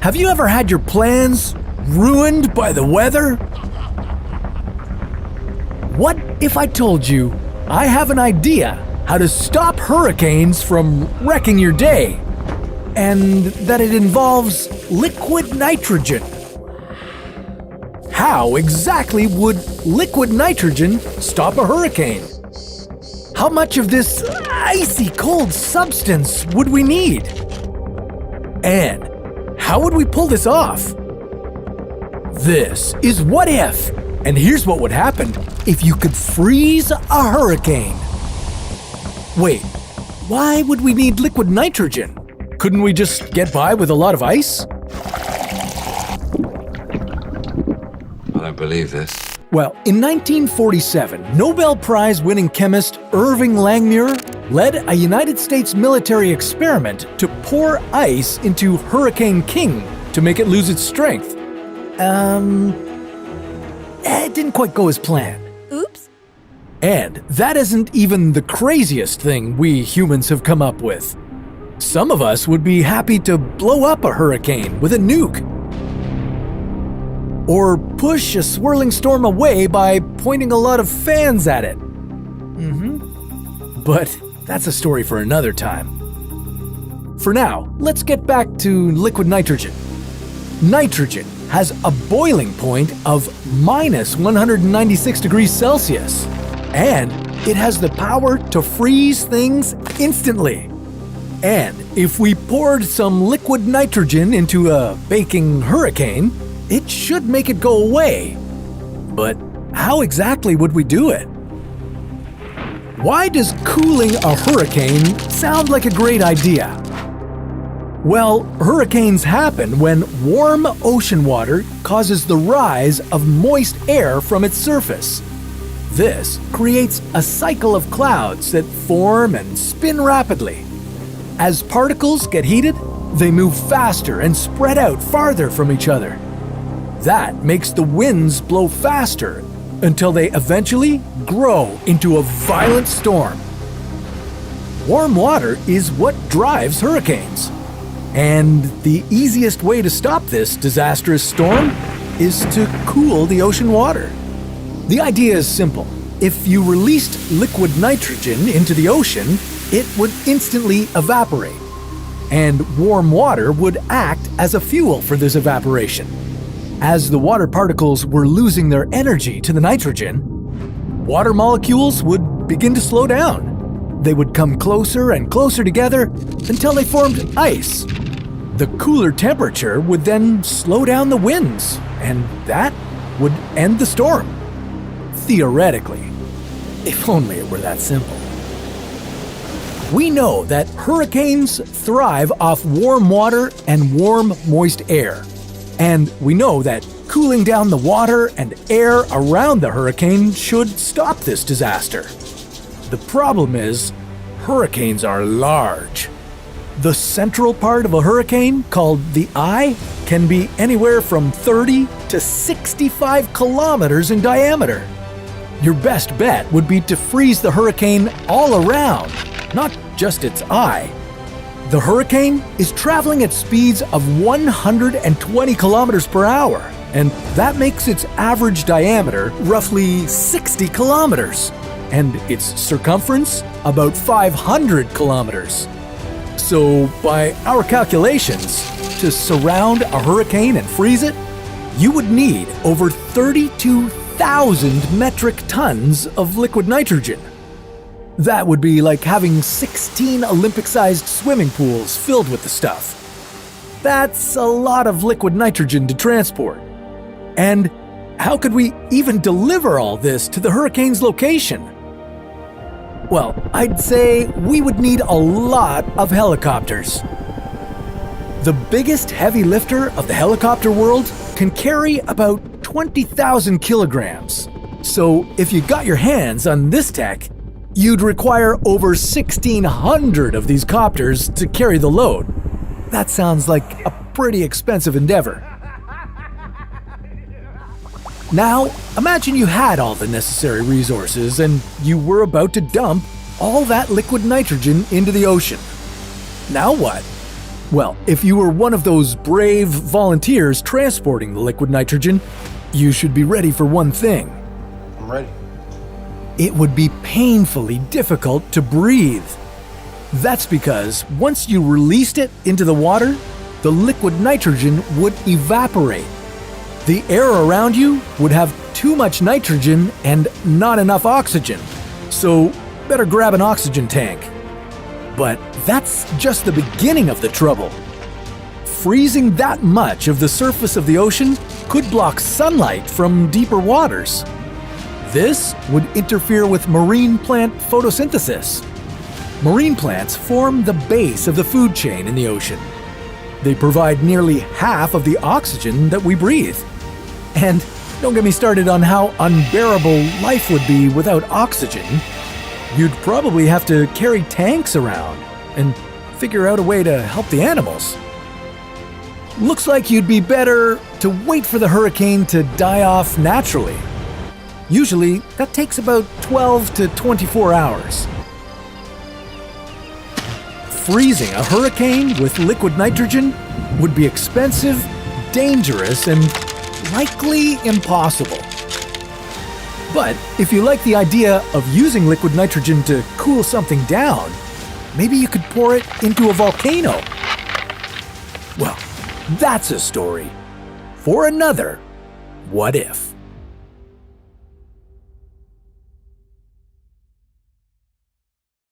Have you ever had your plans ruined by the weather? What if I told you I have an idea how to stop hurricanes from wrecking your day, and that it involves liquid nitrogen? How exactly would liquid nitrogen stop a hurricane? How much of this icy cold substance would we need? And how would we pull this off? This is What If, and here's what would happen if you could freeze a hurricane. Wait, why would we need liquid nitrogen? Couldn't we just get by with a lot of ice? I don't believe this. Well, in 1947, Nobel Prize-winning chemist Irving Langmuir led a United States military experiment to pour ice into Hurricane King to make it lose its strength. It didn't quite go as planned. Oops. And that isn't even the craziest thing we humans have come up with. Some of us would be happy to blow up a hurricane with a nuke. Or push a swirling storm away by pointing a lot of fans at it. But that's a story for another time. For now, let's get back to liquid nitrogen. Nitrogen has a boiling point of minus 196 degrees Celsius, and it has the power to freeze things instantly. And if we poured some liquid nitrogen into a baking hurricane, it should make it go away. But how exactly would we do it? Why does cooling a hurricane sound like a great idea? Well, hurricanes happen when warm ocean water causes the rise of moist air from its surface. This creates a cycle of clouds that form and spin rapidly. As particles get heated, they move faster and spread out farther from each other. That makes the winds blow faster until they eventually grow into a violent storm. Warm water is what drives hurricanes. And the easiest way to stop this disastrous storm is to cool the ocean water. The idea is simple. If you released liquid nitrogen into the ocean, it would instantly evaporate. And warm water would act as a fuel for this evaporation. As the water particles were losing their energy to the nitrogen, water molecules would begin to slow down. They would come closer and closer together until they formed ice. The cooler temperature would then slow down the winds, and that would end the storm. Theoretically, if only it were that simple. We know that hurricanes thrive off warm water and warm, moist air. And we know that cooling down the water and air around the hurricane should stop this disaster. The problem is, hurricanes are large. The central part of a hurricane, called the eye, can be anywhere from 30 to 65 kilometers in diameter. Your best bet would be to freeze the hurricane all around, not just its eye. The hurricane is traveling at speeds of 120 kilometers per hour, and that makes its average diameter roughly 60 kilometers, and its circumference about 500 kilometers. So, by our calculations, to surround a hurricane and freeze it, you would need over 32,000 metric tons of liquid nitrogen. That would be like having 16 Olympic-sized swimming pools filled with the stuff. That's a lot of liquid nitrogen to transport. And how could we even deliver all this to the hurricane's location? Well, I'd say we would need a lot of helicopters. The biggest heavy lifter of the helicopter world can carry about 20,000 kilograms. So if you got your hands on this tech, you'd require over 1,600 of these copters to carry the load. That sounds like a pretty expensive endeavor. Now, imagine you had all the necessary resources and you were about to dump all that liquid nitrogen into the ocean. Now what? Well, if you were one of those brave volunteers transporting the liquid nitrogen, you should be ready for one thing. I'm ready. It would be painfully difficult to breathe. That's because once you released it into the water, the liquid nitrogen would evaporate. The air around you would have too much nitrogen and not enough oxygen, so better grab an oxygen tank. But that's just the beginning of the trouble. Freezing that much of the surface of the ocean could block sunlight from deeper waters. This would interfere with marine plant photosynthesis. Marine plants form the base of the food chain in the ocean. They provide nearly half of the oxygen that we breathe. And don't get me started on how unbearable life would be without oxygen. You'd probably have to carry tanks around and figure out a way to help the animals. Looks like you'd be better to wait for the hurricane to die off naturally. Usually, that takes about 12 to 24 hours. Freezing a hurricane with liquid nitrogen would be expensive, dangerous, and likely impossible. But if you like the idea of using liquid nitrogen to cool something down, maybe you could pour it into a volcano. Well, that's a story for another What If.